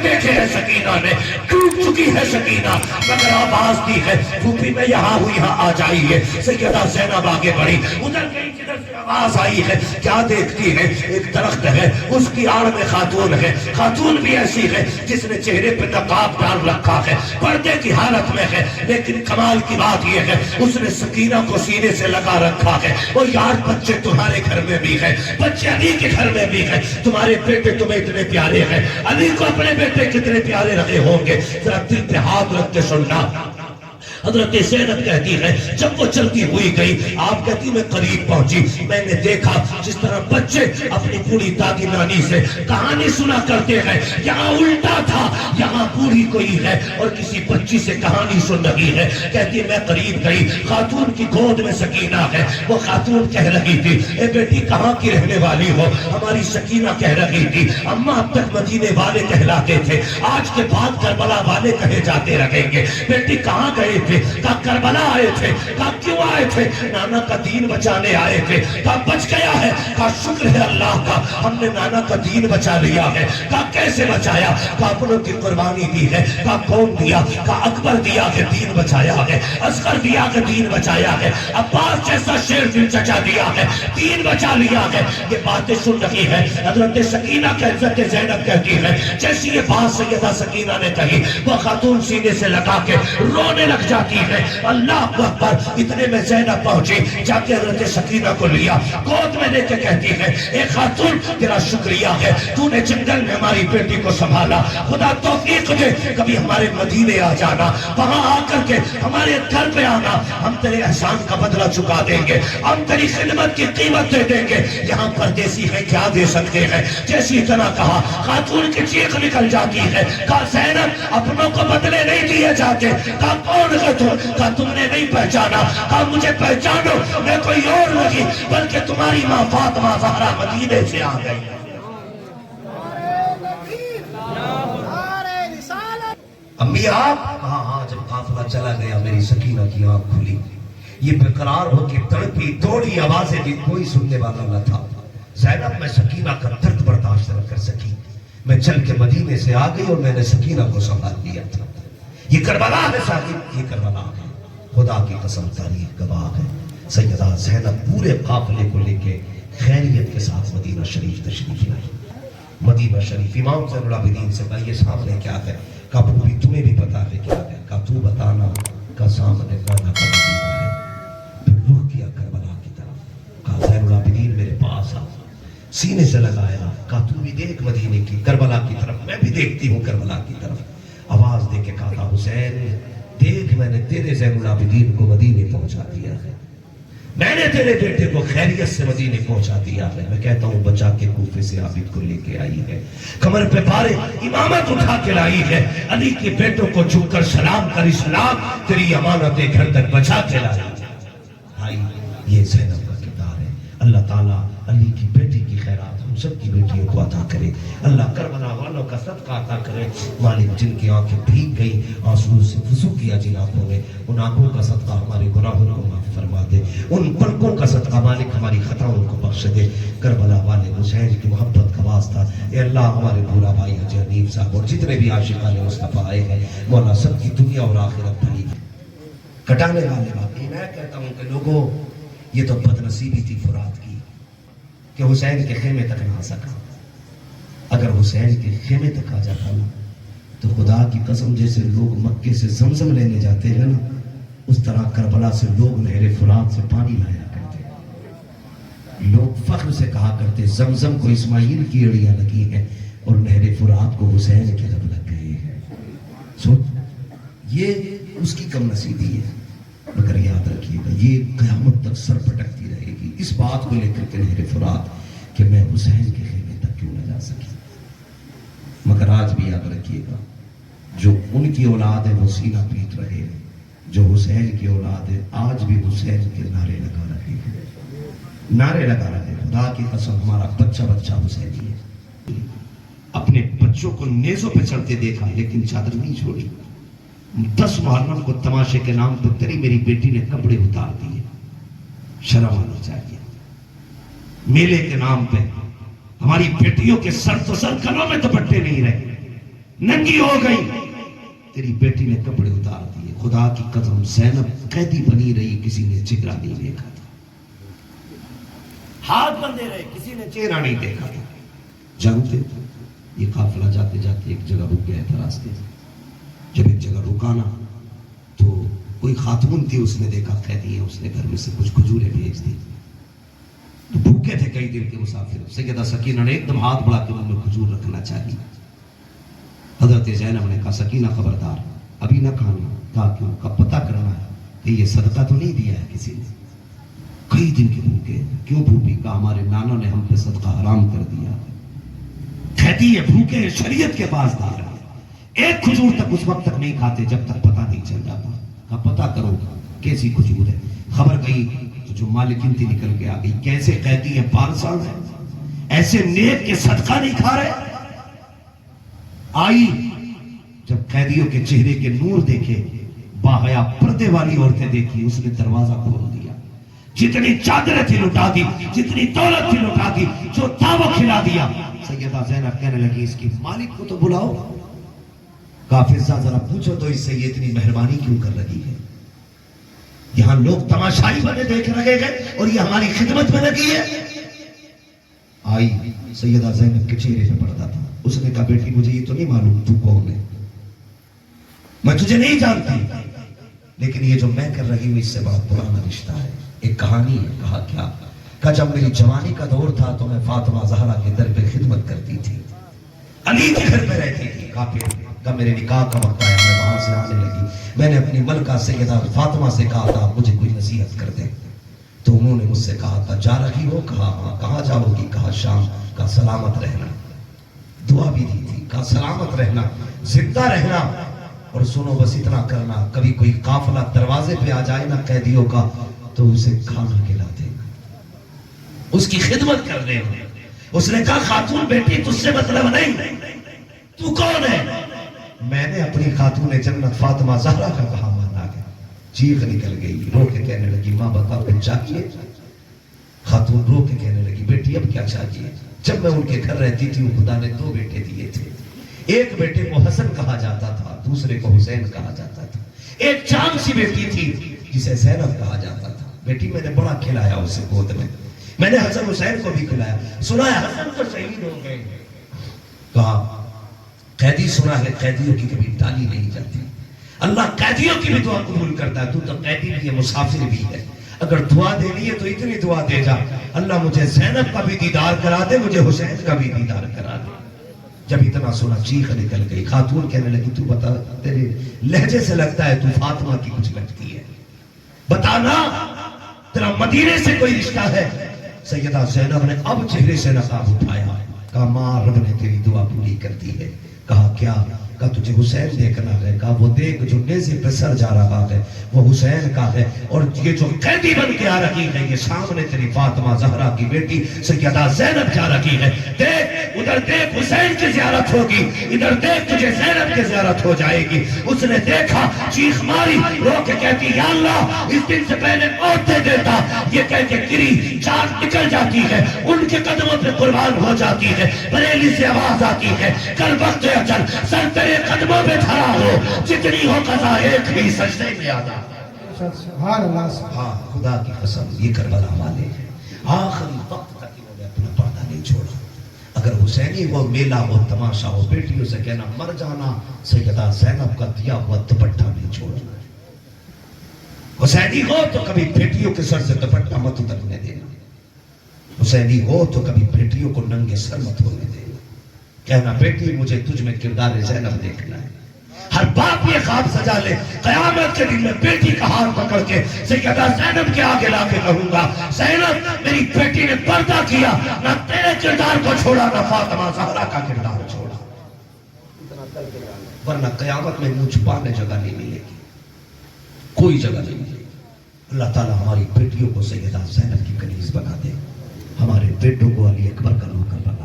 دیکھے ہیں سکینہ نے، ٹوٹ چکی ہے سکینہ، مگر آواز دی ہے پھوپھی میں یہاں ہوں، یہاں آ جائیے۔ سیدہ زینب آگے بڑھی، ادھر گئی جدھر سے آواز آئی ہے، کیا دیکھتی ہے؟ ایک درخت ہے، اس کی آڑ میں خاتون ہے، خاتون بھی ایسی ہے جس نے چہرے پہ نقاب ڈال رکھا ہے، پردے کی حالت میں ہے، لیکن کمال کی بات یہ ہے اس نے سکینہ کو سینے سے لگا رکھا ہے۔ اور یار بچے تمہارے گھر میں بھی ہے، بچے علی کے گھر میں بھی ہے، تمہارے بیٹے تمہیں اتنے پیارے ہیں، علی کو اپنے بیٹے کتنے پیارے رہے ہوں گے، ذرا دل پہ ہاتھ رکھ کے سننا۔ حضرت زینب کہتی ہے جب وہ چلتی ہوئی گئی، آپ کہتی میں قریب پہنچی، میں نے دیکھا جس طرح بچے اپنی بوڑھی دادی نانی سے کہانی سنا کرتے ہیں، یہاں الٹا تھا، یہاں بوڑھی کوئی ہے اور کسی بچی سے کہانی سن رہی ہے۔ کہتی میں قریب گئی، خاتون کی گود میں سکینہ ہے، وہ خاتون کہہ رہی تھی اے بیٹی کہاں کی رہنے والی ہو؟ ہماری سکینہ کہہ رہی تھی اماں اب تک مدینے والے کہلاتے تھے، آج کے بعد کربلا والے کہے جاتے رہیں گے۔ بیٹی کہاں گئے تھے؟ کہا کربلا آئے تھے۔ کہا کیوں آئے تھے؟ نانا کا دین بچانے آئے تھے۔ کہا بچ گیا ہے؟ کہا شکر ہے اللہ کا، ہم نے نانا کا دین بچا لیا ہے۔ کہا کیسے بچایا؟ کہا اپنوں کی قربانی دی ہے۔ کہا کون دیا؟ کہا اکبر دیا کہ دین بچایا ہے، اصغر دیا کہ دین بچایا ہے، عباس جیسا شیر دل چچا دیا ہے، دین بچا لیا ہے۔ یہ باتیں سن رہی ہے حضرت سکینہ کہ حضرت زینب کہتی ہے جیسی یہ بات سیدہ سکینہ نے کہی، وہ خاتون سینے سے لگا کے رونے لگ جاتی ہے۔ اللہ اکبر! اتنے میں زینب پہنچی، جا کے حضرت سکینہ کو لیا، گود میں لے کے کہتی ہے اے خاتون تیرا شکریہ ہے، تو نے جنگل میں ہماری بیٹی کو سنبھالا، خدا توفیق دے کبھی ہمارے مدینے آ جانا، وہاں آ کر کے ہمارے گھر پہ آنا، ہم تیرے احسان کا بدلہ چکا دیں گے، ہم تیری خدمت کی قیمت دے دیں گے۔ یہاں پردیسی ہے کیا دے سکتے ہیں؟ جیسی طرح کہا خاتون کی چیخ نکل جاتی ہے، کہا زینب اپنوں کو بدلے نہیں دیے جاتے۔ کہا کون ہے تو؟ کہا تم نے نہیں پہچانا؟ کہا مجھے پہچانو، میں کوئی اور نہیں بلکہ تمہاری ماں فاطمہ زہرا مدینے سے آ گئی۔ امی آپ؟ کہا ہاں، جب قافلہ چلا گیا میری سکینہ کی آنکھ کھلی، یہ بےقرار ہو کے تڑپی دوڑی آوازیں بھی کوئی سننے والا نہ تھا۔ زینب میں سکینہ کا درد برداشت نہ کر سکی، میں چل کے مدینے سے آ گئی اور میں نے سکینہ کو سنبھال لیا تھا۔ یہ کربلا ہے صاحب، یہ کربلا ہے، خدا کی قسم تاریخ گواہ ہے۔ سیدہ زینب پورے قافلے کو لے کے خیریت کے ساتھ مدینہ شریف تشریف لائی۔ مدینہ شریف امام زین العابدین سے کہا یہ سامنے کیا ہے؟ کہا بھی تمہیں بھی پتا ہے کیا ہے؟ کہا تو بتانا۔ کہا سامنے گانا کا مدینہ ہے۔ پھر رخ کیا کربلا کی طرف، کہا زین العابدین میرے پاس آ، سینے سے لگایا، کہا تو بھی دیکھ مدینے کی کربلا کی طرف، میں بھی دیکھتی ہوں کربلا کی طرف۔ آواز دے کے کہا حسین دیکھ میں نے تیرے زین العابدین کو مدینے پہنچا دیا ہے، میں نے تیرے بیٹے کو خیریت سے مدینے پہنچا دیا ہے۔ میں کہتا ہوں بچا کے کوفے سے عابد کو لے کے آئی ہے، کمر پہ بارے امامت اٹھا کے لائی ہے، علی کے بیٹوں کو جھک کر سلام کر اسلام تیری امانت گھر تک بچا کے لائی۔ بھائی یہ زینب کا کردار ہے۔ اللہ تعالیٰ علی کی بیٹی کی خیرات ہم سب کی بیٹیوں کو عطا کرے، اللہ کربلا والوں کا صدقہ عطا کرے۔ مالک جن کی آنکھیں بھیگ گئی آنسو سے وضو کیا جن آنکھوں نے، ان آنکھوں کا صدقہ ہمارے گناہوں کو معاف فرما دے، ان پلکوں کا صدقہ مالک ہماری خطاؤں کو بخش دے۔ کربلا والے حسین کی محبت کا واسطہ اے اللہ ہمارے بھولا بھائی حجی حنیف صاحب اور جتنے بھی عاشقان مصطفیٰ آئے ہیں، مولا سب کی دنیا اور آخرت بھلی کٹانے والے باقی۔ میں کہتا ہوں کہ لوگوں یہ تو بد نصیبی تھی فرات کی کہ حسین کے خیمے تک نہ آ سکا، اگر حسین کے خیمے تک آ جاتا نا تو خدا کی قسم جیسے لوگ مکے سے زمزم لینے جاتے ہیں نا، اس طرح کربلا سے لوگ نہر فرات سے پانی لایا کرتے، لوگ فخر سے کہا کرتے زمزم کو اسماعیل کی اڑیاں لگی ہیں اور نہر فرات کو حسین کے لب لگ گئے ہیں۔ یہ اس کی کم نصیبی ہے، مگر یاد رکھیے گا یہ قیامت تک سر پٹکتی رہے گی اس بات کو لے کر کے نہر فرات کہ میں حسین کے خیمے تک کیوں نہ جا سکی۔ مگر آج بھی یاد رکھیے گا جو ان کی اولاد ہے وہ سینہ پیٹ رہے ہیں، جو حسین کی اولاد ہے آج بھی حسین کے نعرے لگا رہے ہیں، نعرے لگا رہے ہیں۔ خدا کی قسم ہمارا بچہ بچہ حسینی ہے۔ اپنے بچوں کو نیزوں پہ چڑھتے دیکھا لیکن چادر نہیں چھوڑی۔ 10 محرم کو تماشے کے نام پر تیری میری بیٹی نے کپڑے اتار دیے، شرم آنا چاہیے۔ میلے کے نام پہ ہماری بیٹیوں کے سر تو سر، گلوں میں دوپٹے نہیں رہے۔ ننگی ہو گئی. تیری بیٹی نے کپڑے اتار دیے. خدا کی قسم زینب قیدی بنی رہی, کسی نے چہرہ نہیں دیکھا تھا. ہاتھ بندے رہے, کسی نے چہرہ نہیں دیکھا تھا. جانتے یہ قافلہ جاتے جاتے ایک جگہ رک گیا تھا راستے. جب ایک جگہ رکانا تو کوئی خاتون تھی, اس نے دیکھا قیدی ہے, اس نے گھر میں سے کچھ کھجوریں بھیج دی. تو بھوکے تھے کئی دن کے مسافر. سیدہ سکینہ نے ایک دم ہاتھ بڑھا کے ان میں کھجور رکھنا چاہیے. حضرت زینب نے کہا سکینہ خبردار, ابھی نہ کھانا. کہا کیوں؟ کا پتہ کرنا ہے کہ یہ صدقہ تو نہیں دیا ہے کسی نے. کئی دن کے بھوکے. کیوں بھوکی؟ کہا ہمارے نانا نے ہم پہ صدقہ حرام کر دیا. قیدی ہے, بھوکے ہیں, شریعت کے پاس دار ہے. ایک کھجور تک اس وقت تک نہیں کھاتے جب تک پتہ نہیں چل جاتا. کہا پتہ کرو کیسی کھجور ہے. خبر گئی تو جو مالکین تھی نکل کے آ گئی. کیسے قیدی ہیں, 5 سال ہے, ایسے نیک کے صدقہ نہیں کھا رہے. آئی, جب قیدیوں کے چہرے کے نور دیکھے, باحیا پردے والی عورتیں دیکھی, اس نے دروازہ کھول دیا. جتنی چادریں تھی لٹا دی, جتنی دولت تھی لٹا دی, جو تھا وہ کھلا دیا. سیدہ زینب کہنے لگی اس کی مالک کو تو بلاؤ. کافرزا ذرا پوچھو تو اس سے یہ اتنی مہربانی کیوں کر رہی ہے؟ یہاں لوگ تماشائی بنے دیکھ رہے گئے اور یہ ہماری خدمت میں لگی ہے. آئی, سیدہ زینب کے چہرے پہ پڑتا تھا. اس نے کہا بیٹی مجھے یہ تو نہیں معلوم تو کون ہے, میں تجھے نہیں جانتی, لیکن یہ جو میں کر رہی ہوں اس سے بہت پرانا رشتہ ہے. ایک کہانی ہے. کہا کیا؟ کہ جب میری جوانی کا دور تھا تو میں فاطمہ زہرا کے در پہ خدمت کرتی تھی, علی کے گھر پہ رہتی تھی. کہا میرے نکاح کا وقت آیا, میں وہاں سے آنے لگی. میں نے اپنی ملکہ سیدہ فاطمہ سے کہا تھا مجھے کوئی نصیحت کر دے. تو انہوں نے مجھ سے کہا تھا جا رہی ہو؟ کہا ہاں. کہاں جاؤ گی؟ کہا شام. کہا سلامت رہنا. دعا بھی دی تھی. کہا سلامت رہنا, زندہ رہنا, اور سنو بس اتنا کرنا, کبھی کوئی قافلہ دروازے پہ آ جائے نا قیدیوں کا تو اسے کھانا کھلا دینا, اس کی خدمت کر دینا. اس نے کہا خاتون بیٹی تجھ سے مطلب نہیں, تو کون ہے؟ میں نے اپنی خاتون جنت فاطمہ زہرا کا کہا مانا گیا. چیخ نکل گئی, رو کے کہنے لگی ماں بتا کچھ چاہیے؟ خاتون رو کے کہنے لگی بیٹی اب کیا چاہیے؟ جب میں ان کے گھر رہتی تھی خدا نے 2 بیٹے دیے تھے. ایک بیٹے کو حسن کہا جاتا تھا, دوسرے کو حسین کہا جاتا تھا. ایک چاند سی بیٹی تھی جسے زینب کہا جاتا تھا. بیٹی میں نے بڑا کھلایا اسے گود میں, میں نے حسن حسین کو بھی کھلایا. سنا ہے حسن تو شہید ہو گئے. کہا قیدی سنا ہے قیدیوں کی کبھی ڈالی نہیں جاتی. اللہ قیدیوں کی بھی دعا قبول کرتا ہے. تو قیدی بھی ہے, مسافر بھی ہے. اگر دعا دینی ہے تو اتنی دعا دے جا, اللہ مجھے زینب کا بھی دیدار کرا دے, مجھے حسین کا بھی دیدار کرا دے. جب اتنا سنا چیخ نکل گئی. خاتون کہنے لگی تو بتا, تیرے لہجے سے لگتا ہے تو فاطمہ کی کچھ لگتی ہے, بتانا تیرا مدینے سے کوئی رشتہ ہے؟ سیدہ زینب نے اب چہرے سے نقاب اٹھایا. کہا ماں رب نے تیری دعا پوری کر دی ہے. کہا کیا؟ کہا تجھے حسین دیکھنا ہے. کہا وہ دیکھ جو نیزے پہ سر جا رہا ہے وہ حسین کا ہے, اور یہ جو قیدی بن کے آ رہی ہے یہ سامنے تیری فاطمہ زہرا کی بیٹی سیدہ زینب جا رہی ہے. دیکھ ادھر دیکھ حسین کی زیارت ہوگی, ادھر دیکھ تجھے زینب کی زیارت ہو جائے گی. اس نے دیکھا, چیخ ماری, رو کے کہتی یا اللہ اس دن سے پہلے موت دے دیتا. یہ کہہ کے گری, جان نکل جاتی ہے, ان کے قدموں پہ قربان ہو جاتی ہے. بریلی سے آواز آتی ہے کل وقت اجل سر تیرے قدموں پہ دھرا ہو, جتنی ہو قضا ایک ہی سجدے میں آنا. سبحان اللہ. ہاں خدا کی قسم یہ کربلا والے ہیں, آخری وقت تک انہوں نے اپنا پردہ نہیں چھوڑا. اگر حسینی ہو, میلہ ہو, تماشا ہو, بیٹیوں سے کہنا مر جانا, سیدہ زینب کا دیا ہوا دوپٹہ نہیں چھوڑنا. حسینی ہو تو کبھی بیٹیوں کے سر سے دوپٹہ مت اترنے دینا. حسینی ہو تو کبھی بیٹیوں کو ننگے سر مت ہونے دینا. کہنا بیٹی مجھے تجھ میں کردار زینب دیکھنا ہے. ہر باپ یہ خواب سجا لے قیامت کے دن میں بیٹی کا ہاتھ پکڑ کے سیدہ زینب کے آگے لا کے کہوں گا زینب میری بیٹی نے پردہ کیا, نہ تیرے کردار کو چھوڑا نہ فاطمہ زہرا کا کردار چھوڑا. ورنہ قیامت میں منہ چھپانے جگہ نہیں ملے گی, کوئی جگہ نہیں ملے گی. اللہ تعالیٰ ہماری بیٹیوں کو سیدہ زینب کی کنیز بنا دے, ہمارے بیٹوں کو علی اکبر کا نوکر بنا.